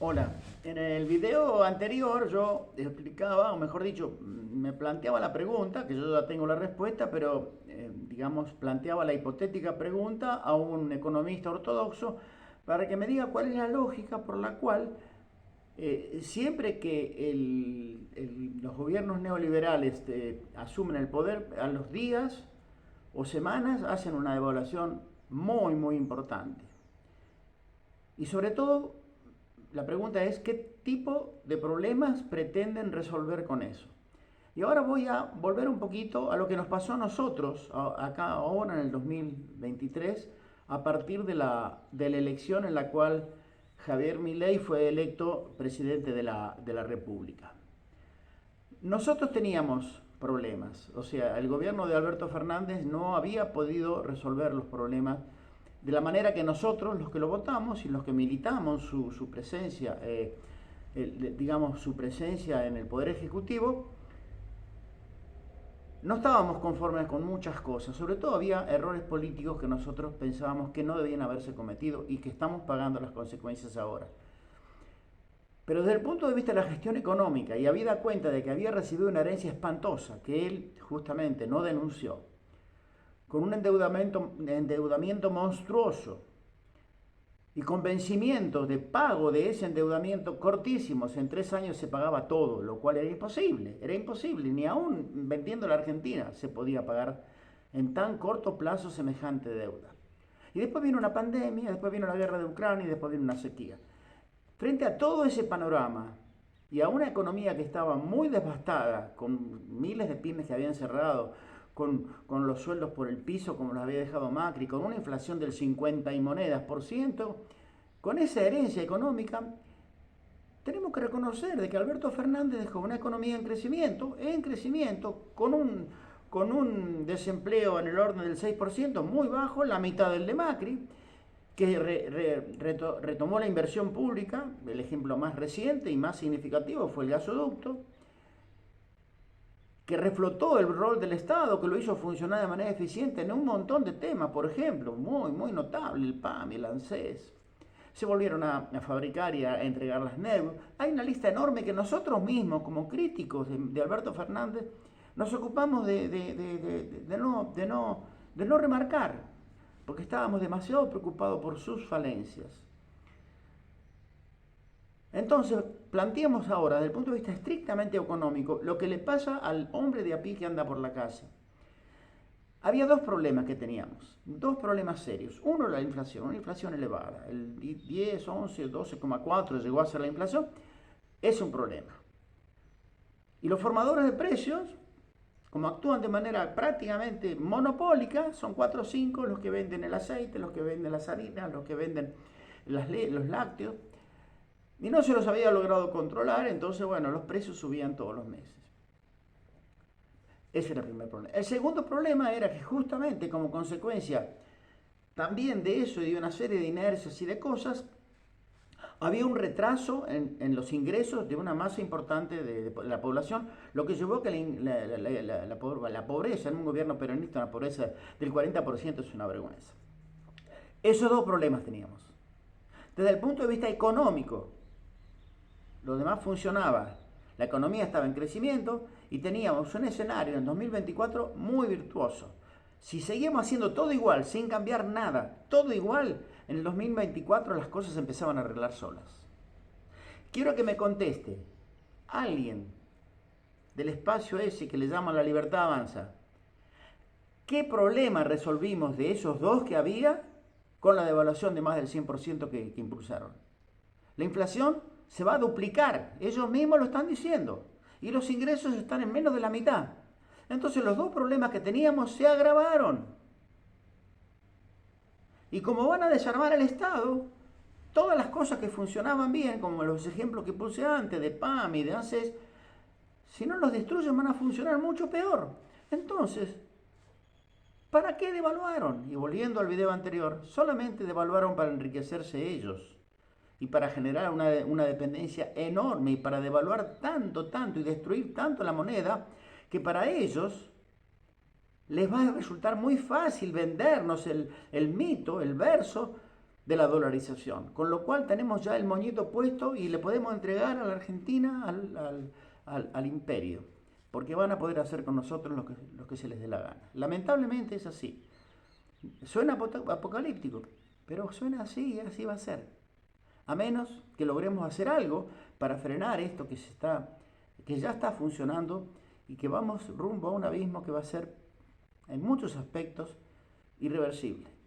Hola, en el video anterior yo explicaba, o mejor dicho, me planteaba la pregunta, que yo ya tengo la respuesta, pero digamos, planteaba la hipotética pregunta a un economista ortodoxo para que me diga cuál es la lógica por la cual siempre que los gobiernos neoliberales asumen el poder, a los días o semanas hacen una devaluación muy importante. Y sobre todo, la pregunta es qué tipo de problemas pretenden resolver con eso. Y ahora voy a volver un poquito a lo que nos pasó a nosotros acá ahora en el 2023 a partir de la elección en la cual Javier Milei fue electo presidente de la República. Nosotros teníamos problemas, o sea, el gobierno de Alberto Fernández no había podido resolver los problemas de la manera que nosotros, los que lo votamos y los que militamos su presencia, digamos, su presencia en el Poder Ejecutivo, no estábamos conformes con muchas cosas. Sobre todo había errores políticos que nosotros pensábamos que no debían haberse cometido y que estamos pagando las consecuencias ahora. Pero desde el punto de vista de la gestión económica y habida cuenta de que había recibido una herencia espantosa que él justamente no denunció, con un endeudamiento monstruoso y con vencimientos de pago de ese endeudamiento cortísimos, en 3 años se pagaba todo, lo cual era imposible, ni aún vendiendo la Argentina se podía pagar en tan corto plazo semejante deuda. Y después vino una pandemia, después vino la guerra de Ucrania y después vino una sequía. Frente a todo ese panorama y a una economía que estaba muy devastada, con miles de pymes que habían cerrado, con los sueldos por el piso como los había dejado Macri, con una inflación del 50 y monedas por ciento, con esa herencia económica, tenemos que reconocer de que Alberto Fernández dejó una economía en crecimiento, con un desempleo en el orden del 6%, muy bajo, la mitad del de Macri, que retomó la inversión pública. El ejemplo más reciente y más significativo fue el gasoducto, que reflotó el rol del Estado, que lo hizo funcionar de manera eficiente en un montón de temas, por ejemplo, muy notable, el PAM y el ANSES. Se volvieron a fabricar y a entregar las NEU. Hay una lista enorme que nosotros mismos, como críticos de Alberto Fernández, nos ocupamos de no remarcar, porque estábamos demasiado preocupados por sus falencias. Entonces, planteemos ahora, desde el punto de vista estrictamente económico, lo que le pasa al hombre de a pie que anda por la calle. Había dos problemas que teníamos, dos problemas serios. Uno, la inflación, una inflación elevada. El 10, 11, 12,4 llegó a ser la inflación. Es un problema. Y los formadores de precios, como actúan de manera prácticamente monopólica, son 4 o 5 los que venden el aceite, los que venden las harinas, los que venden los lácteos. Y no se los había logrado controlar, entonces, bueno, los precios subían todos los meses. Ese era el primer problema. El segundo problema era que justamente como consecuencia también de eso y de una serie de inercias y de cosas, había un retraso en los ingresos de una masa importante de la población, lo que llevó a que la pobreza en un gobierno peronista, una pobreza del 40% es una vergüenza. Esos dos problemas teníamos. Desde el punto de vista económico, lo demás funcionaba. La economía estaba en crecimiento y teníamos un escenario en 2024 muy virtuoso. Si seguíamos haciendo todo igual, sin cambiar nada, todo igual, en el 2024 las cosas empezaban a arreglar solas. Quiero que me conteste alguien del espacio ese que le llaman La Libertad Avanza. ¿Qué problema resolvimos de esos dos que había con la devaluación de más del 100% que impulsaron? La inflación se va a duplicar, ellos mismos lo están diciendo, y los ingresos están en menos de la mitad. Entonces los dos problemas que teníamos se agravaron. Y como van a desarmar el Estado, todas las cosas que funcionaban bien, como los ejemplos que puse antes de PAM y de ANSES, si no los destruyen van a funcionar mucho peor. Entonces, ¿para qué devaluaron? Y volviendo al video anterior, solamente devaluaron para enriquecerse ellos y para generar una dependencia enorme y para devaluar tanto y destruir tanto la moneda que para ellos les va a resultar muy fácil vendernos el mito, el verso de la dolarización, con lo cual tenemos ya el moñito puesto y le podemos entregar a la Argentina al imperio, porque van a poder hacer con nosotros lo que se les dé la gana. Lamentablemente es así. Suena apocalíptico, pero suena así y así va a ser. A menos que logremos hacer algo para frenar esto que ya está funcionando y que vamos rumbo a un abismo que va a ser en muchos aspectos irreversible.